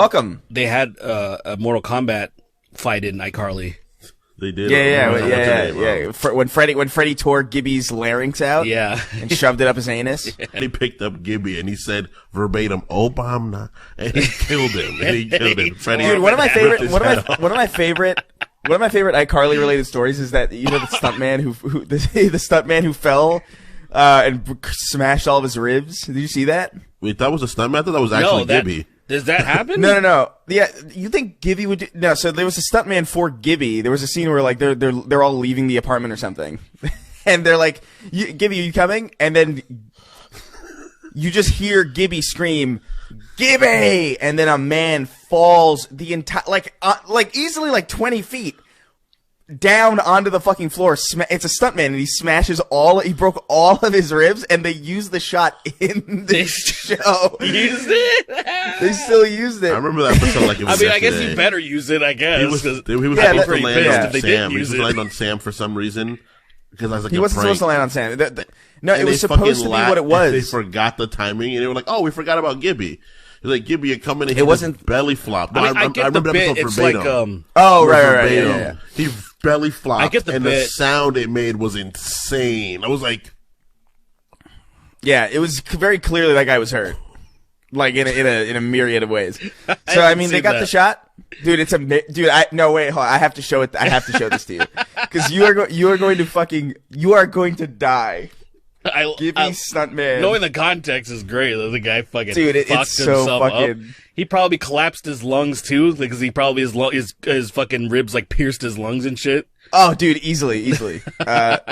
Welcome. They had a Mortal Kombat fight in Icarly. They did. Yeah. When Freddy tore Gibby's larynx out, and shoved it up his anus. He picked up Gibby and he said verbatim, "Obama," and he killed him. Freddy, dude, one of my favorite iCarly related stories is that the stuntman who fell and smashed all of his ribs. Did you see that? Wait, that was a stuntman? I thought that was actually Gibby. Does that happen? No. Yeah, you think Gibby would do? No, so there was a stuntman for Gibby. There was a scene where like they're all leaving the apartment or something, and they're like, "Gibby, are you coming?" And then you just hear Gibby scream, "Gibby!" And then a man falls the entire like easily like 20 feet down onto the fucking floor. It's a stuntman, and he broke all of his ribs, and they used the shot in the show. Used it? They still used it. I remember that episode like it was I guess you better use it, I guess. He was supposed to land on Sam. He was supposed to land on Sam for some reason. Because I was like, he wasn't supposed to land on Sam. No, it was supposed to be what it was. They forgot the timing, and they were like, "Oh, we forgot about Gibby." He's like, "Gibby, you're coming in." It wasn't belly flop. I remember the bit. It's verbatim. Right. Yeah. He belly flopped. I get the and bit. The sound it made was insane. I was like, yeah, it was very clearly that guy was hurt, like in a myriad of ways. So I mean, they got the shot, dude. Hold on, I have to show it. I have to show this to you because you are going to die. Gibby stuntman. Knowing the context is great. The guy fucking fucked himself up. He probably collapsed his lungs too, because he probably his fucking ribs like pierced his lungs and shit. Oh, dude, easily.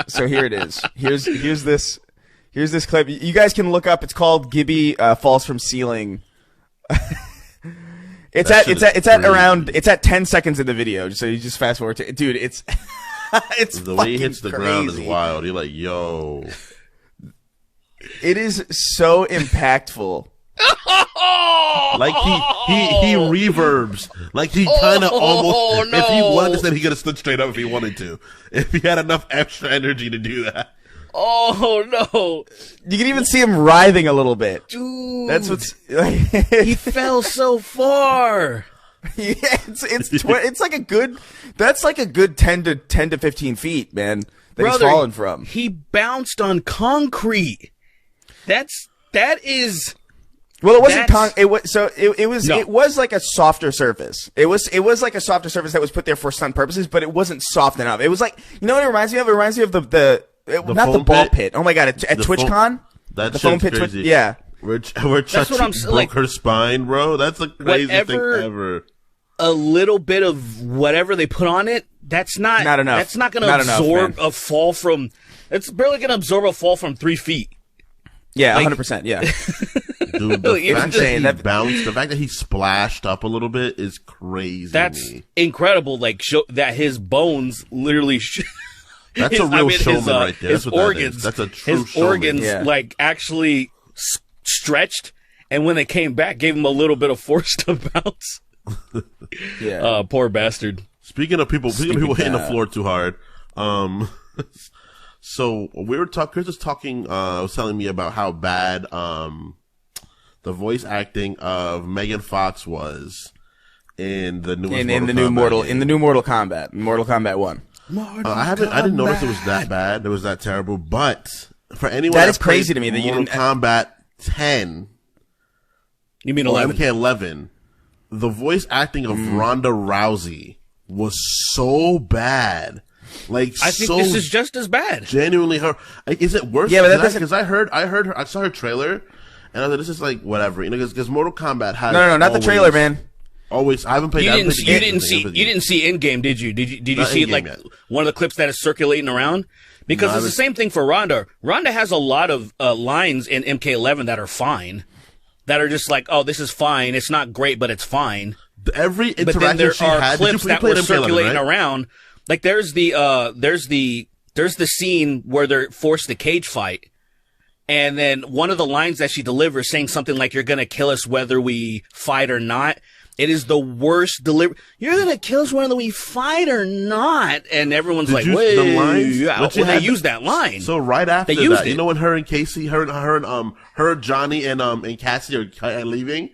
So here it is. Here's this clip. You guys can look up. It's called Gibby falls from ceiling. It's at 10 seconds in the video. So you just fast forward to it, dude. It's the way he hits the ground is wild. You're like, yo. It is so impactful. Like he reverbs. Like he kind of almost. No. If he wanted to, he could have stood straight up if he wanted to. If he had enough extra energy to do that. Oh no! You can even see him writhing a little bit. Dude, that's what's. He fell so far. Yeah, it's like a good. That's like a good 10 to 15 feet, man. That he's fallen from. He bounced on concrete. That is. Well, it wasn't it was like a softer surface. It was like a softer surface that was put there for stunt purposes, but it wasn't soft enough. It was like, you know what it reminds me of? It reminds me of not the ball pit. Oh my god, at TwitchCon, the foam pit. Crazy. Yeah, where Chuck broke her spine, bro. That's the craziest thing ever. A little bit of whatever they put on it, that's not enough. That's not going to absorb a fall from. It's barely going to absorb a fall from 3 feet. Yeah, 100%. Yeah. Dude, the fact that he splashed up a little bit is crazy. That's incredible. Like that his bones literally. That's a real showman right there. That's what organs. That is. That's a true his organs like actually stretched, and when they came back, gave him a little bit of force to bounce. Yeah. Poor bastard. Speaking of people hitting the floor too hard. So we were Chris was talking. Was telling me about how bad the voice acting of Megan Fox was in the new Mortal Kombat, Mortal Kombat 1. I didn't notice it was that bad. It was that terrible. But for anyone that is crazy to me that you didn't. Mortal Kombat 10. You mean 11? MK 11. The voice acting of Ronda Rousey was so bad. Like, I think this is just as bad. Genuinely, is it worse? Yeah, but that doesn't. Because I heard her. I saw her trailer, and I was like, "This is like whatever," you know. Because Mortal Kombat has not the trailer, man. Always, I haven't played. You didn't see Endgame, did you? Did you see like one of the clips that is circulating around? Because it's the same thing for Rhonda. Rhonda has a lot of lines in MK11 that are fine, that are just like, oh, this is fine. It's not great, but it's fine. Every interaction but then there she are had, clips that were circulating around. Like there's the scene where they're forced to cage fight, and then one of the lines that she delivers saying something like, "You're gonna kill us whether we fight or not." It is the worst delivery. You're gonna kill us whether we fight or not, and everyone's like, "Wait, the lines?" Well, they used that line. So right after that, you know when her and Casey, her Johnny and Cassie are leaving,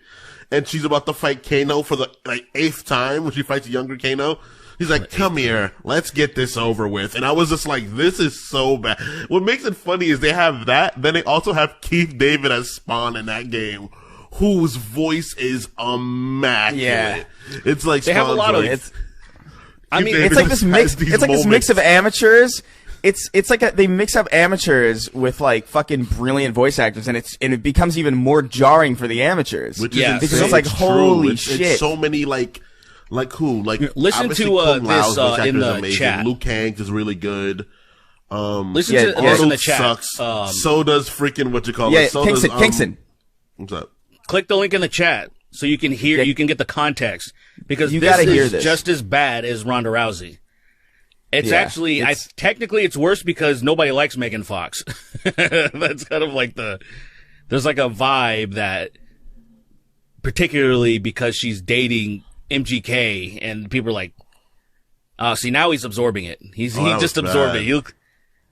and she's about to fight Kano for the like 8th time when she fights a younger Kano. He's like, come here, let's get this over with. And I was just like, this is so bad. What makes it funny is they have that, then they also have Keith David as Spawn in that game, whose voice is immaculate. Yeah. It's like They have a lot of It's David like this mix. has these It's like this mix moments. of amateurs. It's like they mix up amateurs with like fucking brilliant voice actors, and it becomes even more jarring for the amateurs. Which Yeah, is because insane. it's like, It's true. holy It's shit. so many like who? Like Listen obviously to, Kung Lao's this, voice actor in is the amazing. chat. Luke Hanks is really good. Listen Yeah, to this in Arnold the chat. sucks. So does freaking what you call Yeah, it. So Kingston. does, Kingston. What's up? Click the link in the chat so you can hear, Yeah. you can get the context, because You this gotta is hear this. just as bad as Ronda Rousey. It's Yeah, actually, technically it's worse because nobody likes Megan Fox. That's kind of like there's like a vibe that, particularly because she's dating MGK, and people are like, see, now he's absorbing it. He that just was absorbed bad. it.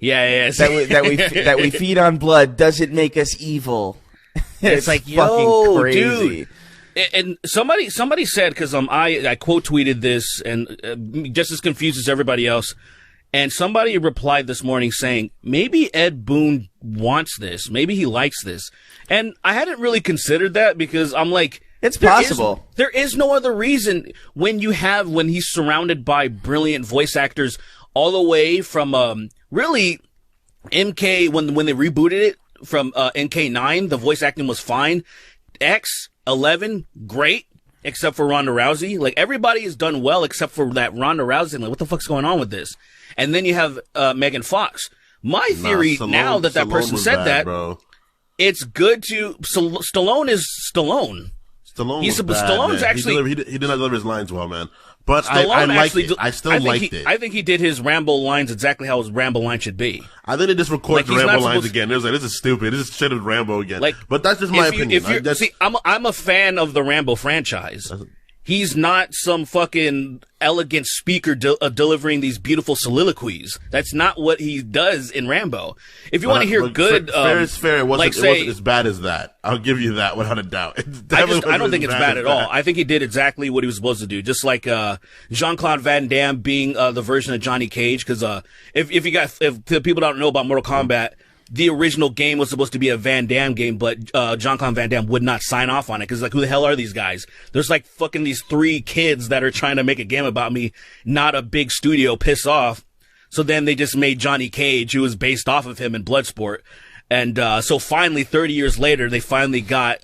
Yeah. that we feed on blood doesn't make us evil. It's like, fucking yo, crazy. dude. And somebody said, because I quote tweeted this, and just as confused as everybody else, and somebody replied this morning saying, maybe Ed Boon wants this, maybe he likes this, and I hadn't really considered that, because I'm like, It's possible. there is no other reason when he's surrounded by brilliant voice actors, all the way from really MK when they rebooted it from MK9, the voice acting was fine. X11, great, except for Ronda Rousey. Like, everybody has done well except for that Ronda Rousey. Like, what the fuck's going on with this? And then you have Megan Fox. My theory now that person was said bad, that, bro. it's good to Stallone is Stallone. Stallone He's was bad, Stallone's man. actually- he did not deliver his lines well, man. But Stallone I liked actually it. I still liked it. I think he did his Rambo lines exactly how his Rambo line should be. I think they just recorded Like, he's the Rambo not lines supposed- again. It was like, this is stupid. This is shit with Rambo again. Like, but that's just my If opinion. you're, see, I'm a fan of the Rambo franchise. He's not some fucking elegant speaker delivering these beautiful soliloquies. That's not what he does in Rambo. If you want to hear good, fair is fair. It wasn't, like, say, it wasn't as bad as that. I'll give you that without a doubt. I don't think it's bad at all. I think he did exactly what he was supposed to do. Just like Jean-Claude Van Damme being the version of Johnny Cage. Because if the people don't know about Mortal Kombat, the original game was supposed to be a Van Damme game, but Jean-Claude Van Damme would not sign off on it because, like, who the hell are these guys? There's like fucking these 3 kids that are trying to make a game about me, not a big studio. Piss off. So then they just made Johnny Cage, who was based off of him in Bloodsport. And so finally, 30 years later, they finally got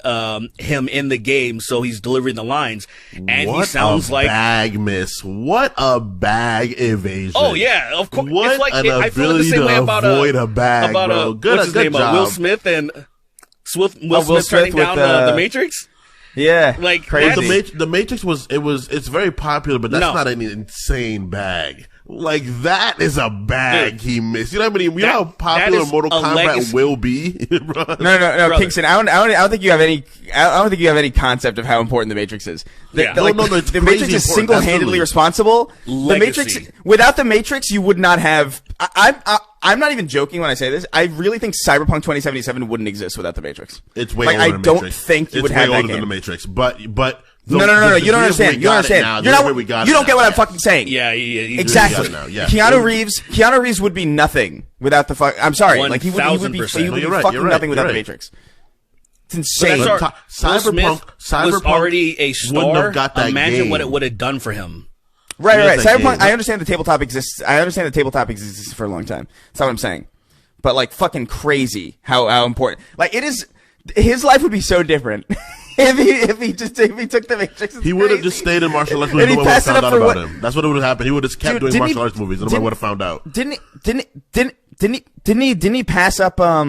him in the game, so he's delivering the lines. And what he sounds a like bag miss. What a bag evasion. Oh yeah, of course. What It's like an I feel like the ability same way to about avoid a bag, about bro. Good- what's his good name? job. Will Smith and Will Will Smith turning Smith down with, the Matrix. Yeah, Like, crazy. that's- The Matrix it's very popular, but that's No. not an insane bag. Like, that is a bag Dude, he missed. You know how many? You know how that popular is Mortal a Kombat legacy. will be. Bro? No, Brother. Kingston. I don't think you have any. I don't think you have any concept of how important the Matrix is. Yeah. No, it's the crazy Matrix is important, single-handedly absolutely. responsible. Legacy. The Matrix. Without the Matrix, you would not have. I'm not even joking when I say this. I really think Cyberpunk 2077 wouldn't exist without the Matrix. It's way like, older I than don't Matrix. think you It's would way have that older than game. the Matrix, but No, you don't understand. You don't understand. You're not. You don't get what I'm fucking saying. Yeah, Exactly. got it now, yeah. Keanu Reeves would be nothing without the fuck. I'm sorry. Like, he would be 1000%. No, you're fucking right, nothing you're without the right. Matrix. It's insane. That's our, Will Smith was Cyberpunk already a wouldn't star. have got that Imagine game. what it would have done for him. Right. Yes, I Cyberpunk. did. I understand the tabletop exists. I understand the tabletop exists for a long time. That's not what I'm saying. But, like, fucking crazy how important. Like, it is. His life would be so different if he took the Matrix. It's He would have crazy. just stayed in martial arts And movies. he No one would have passed it found up out for about what- him. That's what would have happened. He would have just kept Dude, doing didn't martial he- arts movies. And nobody would have found out. Didn't he pass up oh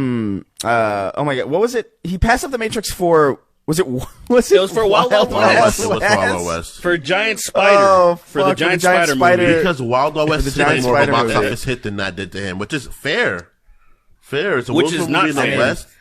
my god, what was it? He passed up the Matrix for It was for Wild Wild West. It was for Wild Wild West. For Giant Spider. Oh, for the fuck, Giant the Giant Spider Spider. movie. Because Wild Wild West the is hitting Giant more of a Spider box movie. office hit than that did to him, which is fair. Fair. It's a Which Wilson is not movie in the fair. West.